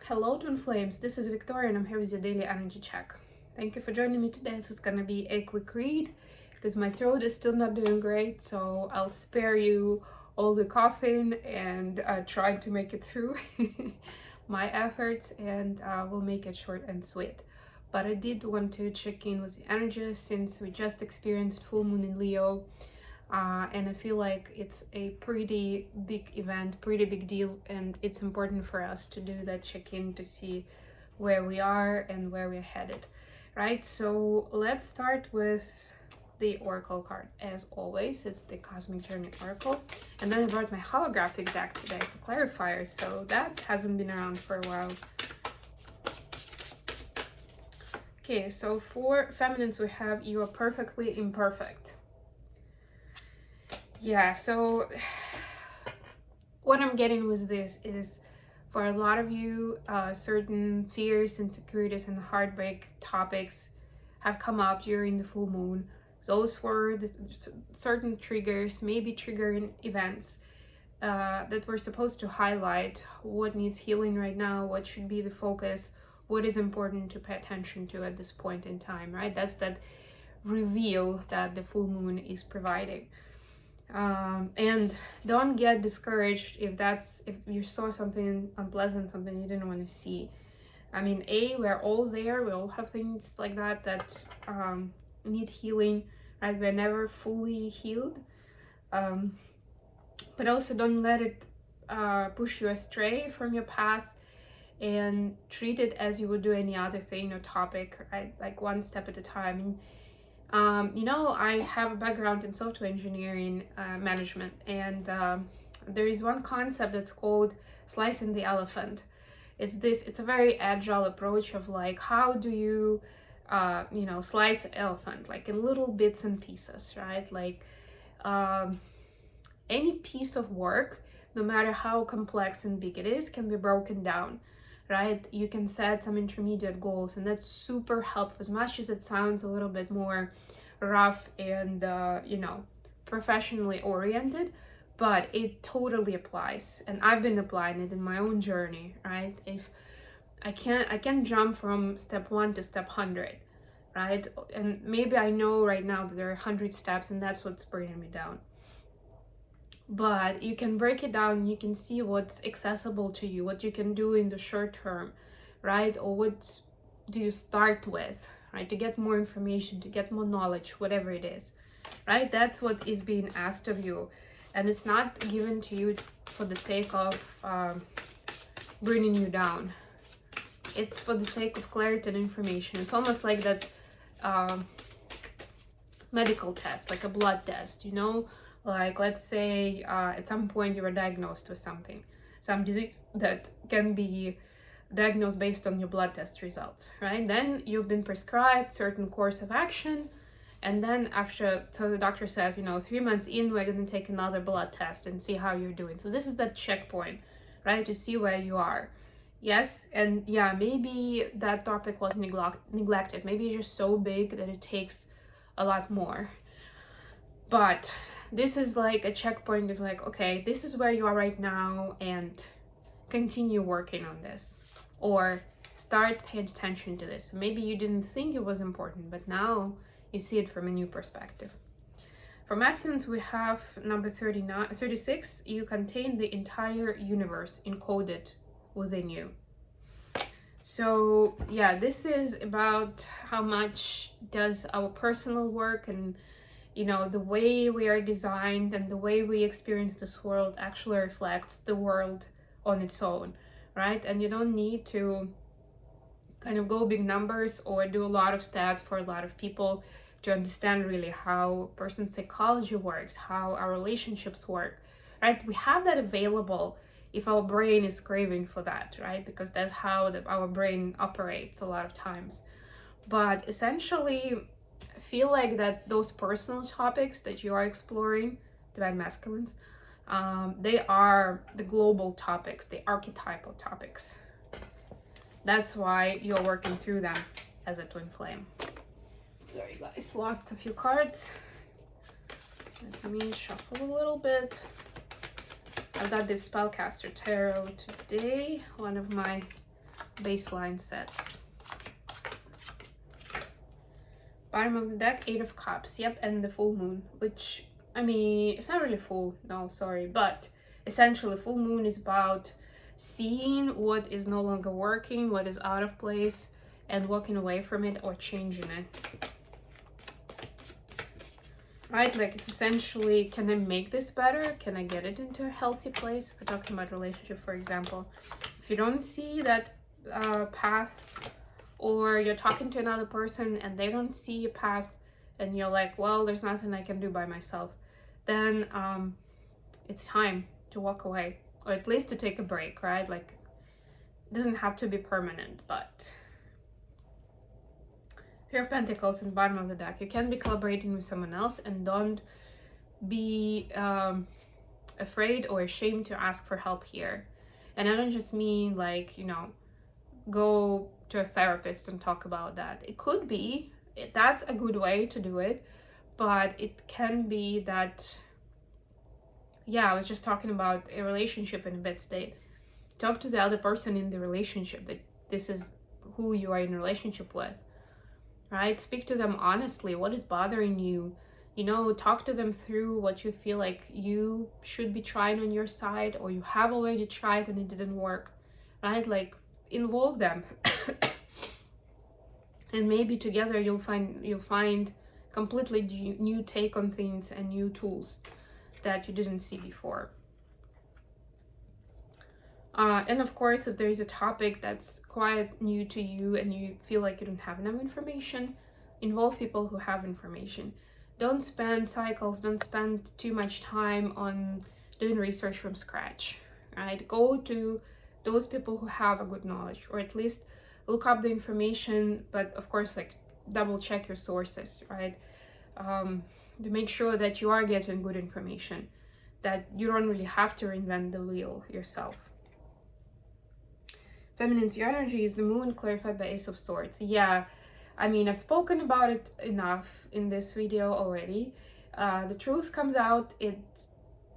Hello Twin Flames, this is Victoria and I'm here with your daily energy check. Thank you for joining me today. This is gonna be a quick read because my throat is still not doing great, so I'll spare you all the coughing and trying to make it through my efforts, and we'll make it short and sweet. But I did want to check in with the energy since we just experienced full moon in Leo. And I feel like it's a pretty big event, pretty big deal, and it's important for us to do that check-in to see where we are and where we're headed, right? So let's start with the Oracle card. As always, it's the Cosmic Journey Oracle. And then I brought my holographic deck today for clarifiers, so that hasn't been around for a while. Okay, so for feminines, we have you are perfectly imperfect. Yeah, so what I'm getting with this is for a lot of you, certain fears, insecurities, and heartbreak topics have come up during the full moon. Those were the certain triggers, maybe triggering events that were supposed to highlight what needs healing right now, what should be the focus, what is important to pay attention to at this point in time, right? That's that reveal that the full moon is providing. And don't get discouraged if you saw something unpleasant, something you didn't want to see. I mean, we're all there, we all have things like that need healing, right? We're never fully healed, but also don't let it push you astray from your path, and treat it as you would do any other thing or topic, right? Like one step at a time. I have a background in software engineering management, and there is one concept that's called slicing the elephant. It's a very agile approach of like, how do you, slice an elephant, like in little bits and pieces, right? Like any piece of work, no matter how complex and big it is, can be broken down, right? You can set some intermediate goals, and that's super helpful, as much as it sounds a little bit more rough and professionally oriented, but it totally applies, and I've been applying it in my own journey, right? If I can jump from step 1 to step 100, right? And maybe I know right now that there are 100 steps, and that's what's bringing me down. But you can break it down, you can see what's accessible to you, what you can do in the short term, right? Or what do you start with, right? To get more information, to get more knowledge, whatever it is, right? That's what is being asked of you. And it's not given to you for the sake of bringing you down. It's for the sake of clarity and information. It's almost like that medical test, like a blood test, Like, let's say at some point you were diagnosed with some disease that can be diagnosed based on your blood test results, right? Then you've been prescribed certain course of action, and then so the doctor says, 3 months in, we're going to take another blood test and see how you're doing. So this is that checkpoint, right? To see where you are. Yes, and yeah, maybe that topic was neglected. Maybe it's just so big that it takes a lot more. But this is like a checkpoint of like, okay, this is where you are right now, and continue working on this, or start paying attention to this. Maybe you didn't think it was important, but now you see it from a new perspective. For masculines, we have number 36. You contain the entire universe encoded within you. So yeah, this is about how much does our personal work and the way we are designed and the way we experience this world actually reflects the world on its own, right? And you don't need to kind of go big numbers or do a lot of stats for a lot of people to understand really how person's psychology works, how our relationships work, right? We have that available if our brain is craving for that, right? Because that's how our brain operates a lot of times. But essentially, I feel like that those personal topics that you are exploring, divine masculines, they are the global topics, the archetypal topics. That's why you're working through them as a twin flame. Sorry guys, lost a few cards. Let me shuffle a little bit. I've got this Spellcaster Tarot today, one of my baseline sets. Bottom of the deck, 8 of Cups. Yep, and the full moon, which, I mean, it's not really full, no, sorry, but essentially full moon is about seeing what is no longer working, what is out of place, and walking away from it or changing it. Right, like it's essentially, can I make this better? Can I get it into a healthy place? We're talking about relationship, for example. If you don't see that path, or you're talking to another person and they don't see a path, and you're like, well, there's nothing I can do by myself, then it's time to walk away, or at least to take a break, right? Like, it doesn't have to be permanent, but... Three of Pentacles in the bottom of the deck. You can be collaborating with someone else, and don't be afraid or ashamed to ask for help here. And I don't just mean like, you know, go to a therapist and talk about that. It could be, that's a good way to do it, but it can be that, yeah, I was just talking about a relationship in a bad state. Talk to the other person in the relationship, that this is who you are in a relationship with. Right? Speak to them honestly. What is bothering you? You know, talk to them through what you feel like you should be trying on your side, or you have already tried and it didn't work. Right? Like, involve them. And maybe together you'll find completely new take on things and new tools that you didn't see before. And of course, if there is a topic that's quite new to you and you feel like you don't have enough information, involve people who have information. Don't spend cycles, don't spend too much time on doing research from scratch, right? Go to those people who have a good knowledge, or at least look up the information, but of course, like, double check your sources, right? To make sure that you are getting good information, that you don't really have to reinvent the wheel yourself. Feminine's your energy is the moon, clarified by Ace of Swords. Yeah, I mean, I've spoken about it enough in this video already. The truth comes out. It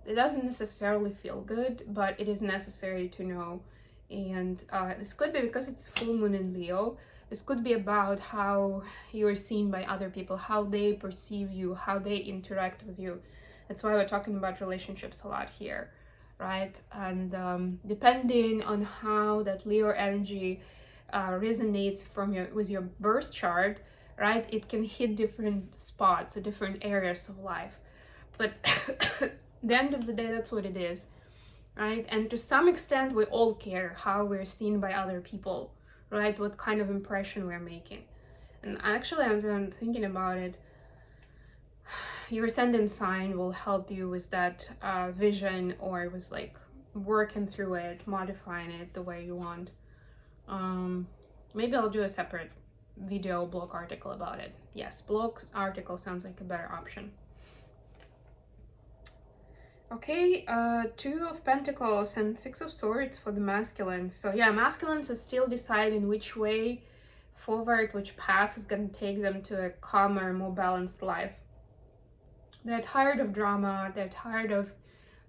doesn't necessarily feel good, but it is necessary to know. And this could be because it's full moon in Leo. This could be about how you are seen by other people, how they perceive you, how they interact with you. That's why we're talking about relationships a lot here. Right? And depending on how that Leo energy resonates with your birth chart, right, it can hit different spots or different areas of life. But at the end of the day, that's what it is, right? And to some extent, we all care how we're seen by other people, right? What kind of impression we're making. And actually, as I'm thinking about it, your ascendant sign will help you with that vision, or with like working through it, modifying it the way you want. Maybe I'll do a separate video blog article about it. Yes, blog article sounds like a better option. Okay, Two of Pentacles and Six of Swords for the masculines. So yeah, masculines are still deciding which way forward, which path is going to take them to a calmer, more balanced life. They're tired of drama, they're tired of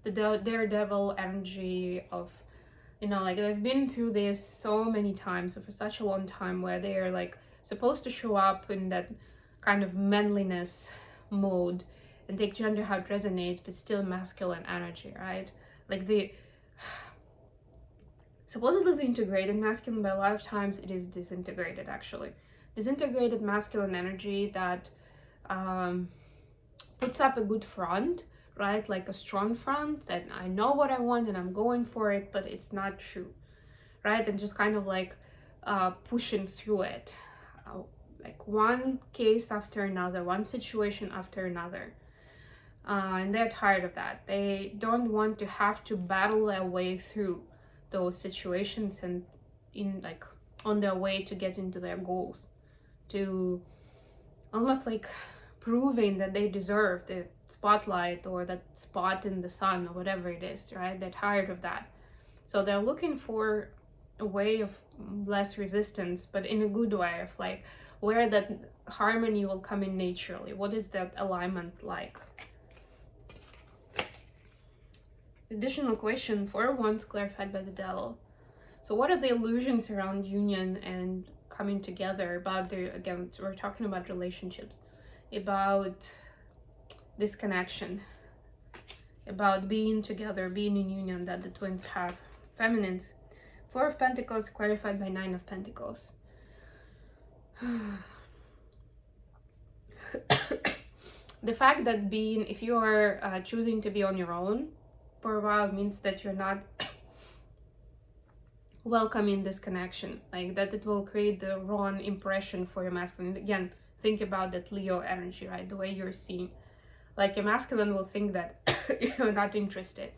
the daredevil energy of, you know, like, they've been through this so many times for such a long time, where they are like supposed to show up in that kind of manliness mode and take gender how it resonates, but still masculine energy, right? Like, the supposedly the integrated masculine, but a lot of times it is disintegrated, actually. Disintegrated masculine energy that puts up a good front, right? Like a strong front, that I know what I want and I'm going for it, but it's not true, right? And just kind of like pushing through it, like one case after another, one situation after another. And they're tired of that. They don't want to have to battle their way through those situations and on their way to get into their goals, to almost like proving that they deserve the spotlight or that spot in the sun or whatever it is, right? They're tired of that. So they're looking for a way of less resistance, but in a good way, of like where that harmony will come in naturally. What is that alignment like? Additional question, 4 of Wands clarified by the Devil. So what are the illusions around union and coming together? About the, again, we're talking about relationships, about this connection, about being together, being in union that the twins have. Feminines, Four of Pentacles clarified by Nine of Pentacles. The fact that being, if you are choosing to be on your own for a while, means that you're not welcoming this connection, like that it will create the wrong impression for your masculine. Again, think about that Leo energy, right? The way you're seen. Like your masculine will think that you're not interested.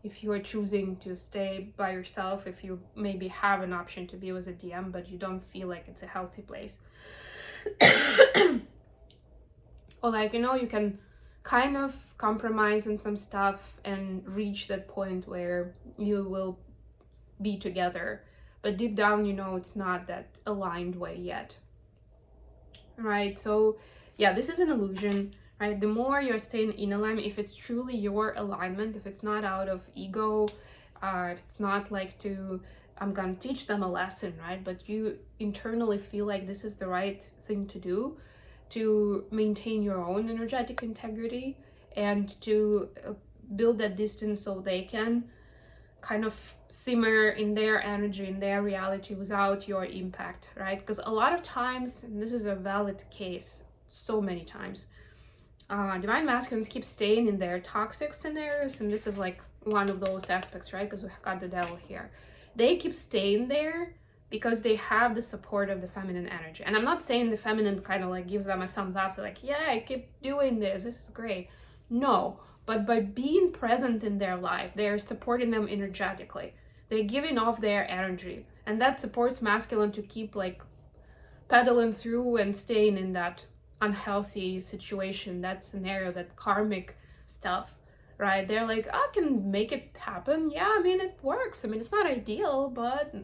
If you are choosing to stay by yourself, if you maybe have an option to be with a DM, but you don't feel like it's a healthy place. Or like, you know, you can kind of compromise on some stuff and reach that point where you will be together. But deep down, you know, it's not that aligned way yet. Right? So yeah, this is an illusion, right? The more you're staying in alignment, if it's truly your alignment, if it's not out of ego, if it's not like to, I'm gonna teach them a lesson, right? But you internally feel like this is the right thing to do, to maintain your own energetic integrity and to build that distance so they can kind of simmer in their energy, in their reality without your impact, right? Because a lot of times, and this is a valid case so many times, divine masculines keep staying in their toxic scenarios, and this is like one of those aspects, right? Because we got the devil here. They keep staying there because they have the support of the feminine energy. And I'm not saying the feminine kind of like gives them a thumbs up, to like, yeah, I keep doing this is great. No, but by being present in their life, they're supporting them energetically. They're giving off their energy, and that supports masculine to keep like pedaling through and staying in that unhealthy situation, that scenario, that karmic stuff, right? They're like, I can make it happen. Yeah, I mean, it works. I mean, it's not ideal, but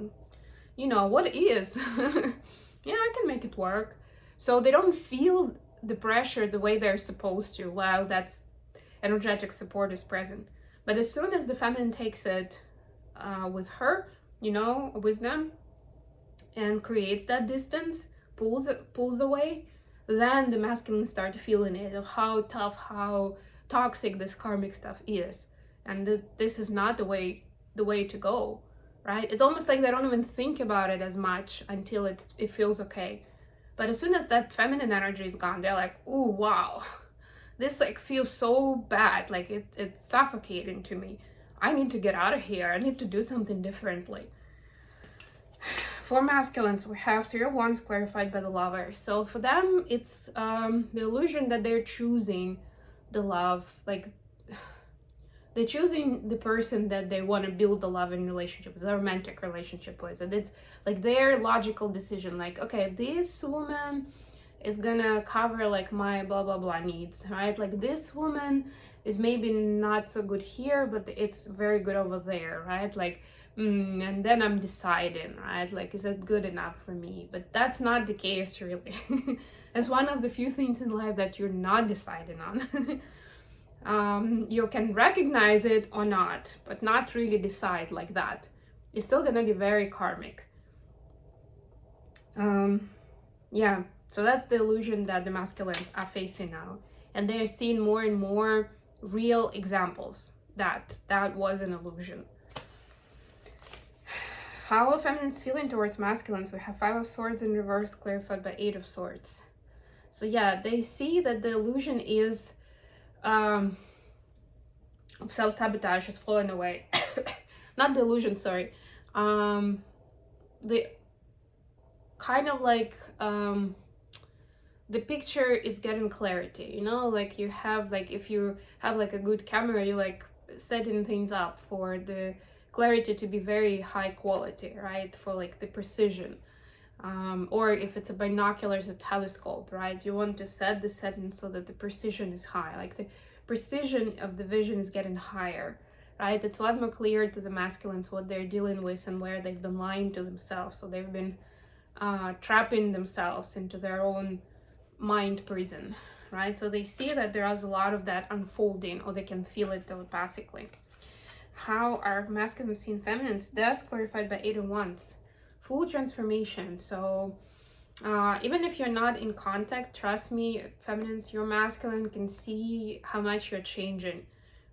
you know what is. Yeah, I can make it work. So they don't feel the pressure the way they're supposed to while that's energetic support is present. But as soon as the feminine takes it with her, you know, with them, and creates that distance, pulls away, then the masculine start feeling it, of how tough, how toxic this karmic stuff is, and this is not the way to go, right? It's almost like they don't even think about it as much until it feels okay. But as soon as that feminine energy is gone, they're like, ooh, wow, this like feels so bad, like it's suffocating to me. I need to get out of here. I need to do something differently. For masculines, we have Three of Wands clarified by the Lover. So for them, it's the illusion that they're choosing the love, like they're choosing the person that they want to build a loving relationship with, a romantic relationship with. And it's like their logical decision, like, okay, this woman is gonna cover like my blah blah blah needs, right? Like this woman is maybe not so good here, but it's very good over there, right? Like, and then I'm deciding, right? Like, is it good enough for me? But that's not the case, really. It's one of the few things in life that you're not deciding on. You can recognize it or not, but not really decide like that. It's still gonna be very karmic. Yeah, so that's the illusion that the masculines are facing now. And they're seeing more and more real examples that was an illusion. How are feminines feeling towards masculines? We have Five of Swords in reverse clarified by Eight of Swords. So yeah, they see that the illusion is self-sabotage is falling away. Not the illusion, sorry. The kind of like the picture is getting clarity, you know, like you have, like if you have like a good camera, you like setting things up for the clarity to be very high quality, right? For like the precision. Or if it's a binoculars, a telescope, right? You want to set the setting so that the precision is high, like the precision of the vision is getting higher, right? It's a lot more clear to the masculines what they're dealing with and where they've been lying to themselves. So they've been trapping themselves into their own mind prison, right? So they see that there is a lot of that unfolding, or they can feel it telepathically. how are masculine seen feminines? Death clarified by 8 of Wands. Full transformation. So even if you're not in contact, trust me, feminines, your masculine can see how much you're changing,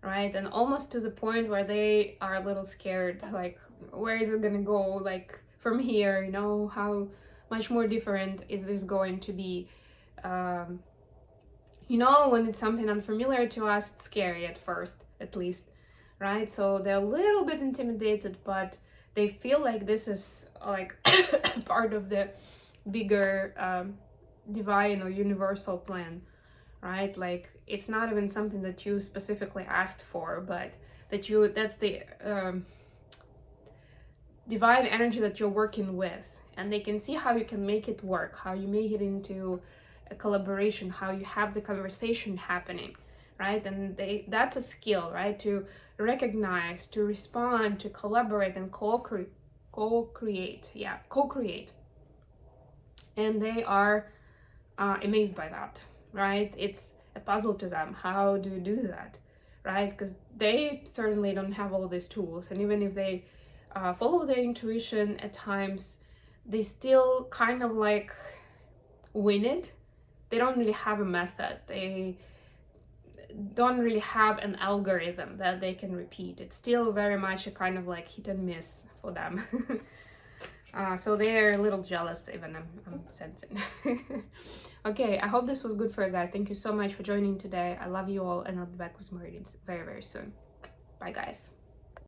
right? And almost to the point where they are a little scared, like, where is it gonna go, like, from here, you know, how much more different is this going to be? You know, when it's something unfamiliar to us, it's scary at first, at least, right? So they're a little bit intimidated, but they feel like this is like part of the bigger divine or universal plan, right? Like, it's not even something that you specifically asked for, but that's the divine energy that you're working with, and they can see how you can make it work, how you make it into a collaboration, how you have the conversation happening, right? And that's a skill, right? To recognize, to respond, to collaborate, and co-create. And they are amazed by that, right? It's a puzzle to them. How do you do that, right? Because they certainly don't have all these tools, and even if they follow their intuition at times, they still kind of like win it. They don't really have a method. They don't really have an algorithm that they can repeat. It's still very much a kind of like hit and miss for them. So they're a little jealous, even I'm sensing. Okay, I hope this was good for you guys. Thank you so much for joining today. I love you all, and I'll be back with more readings very, very soon. Bye, guys.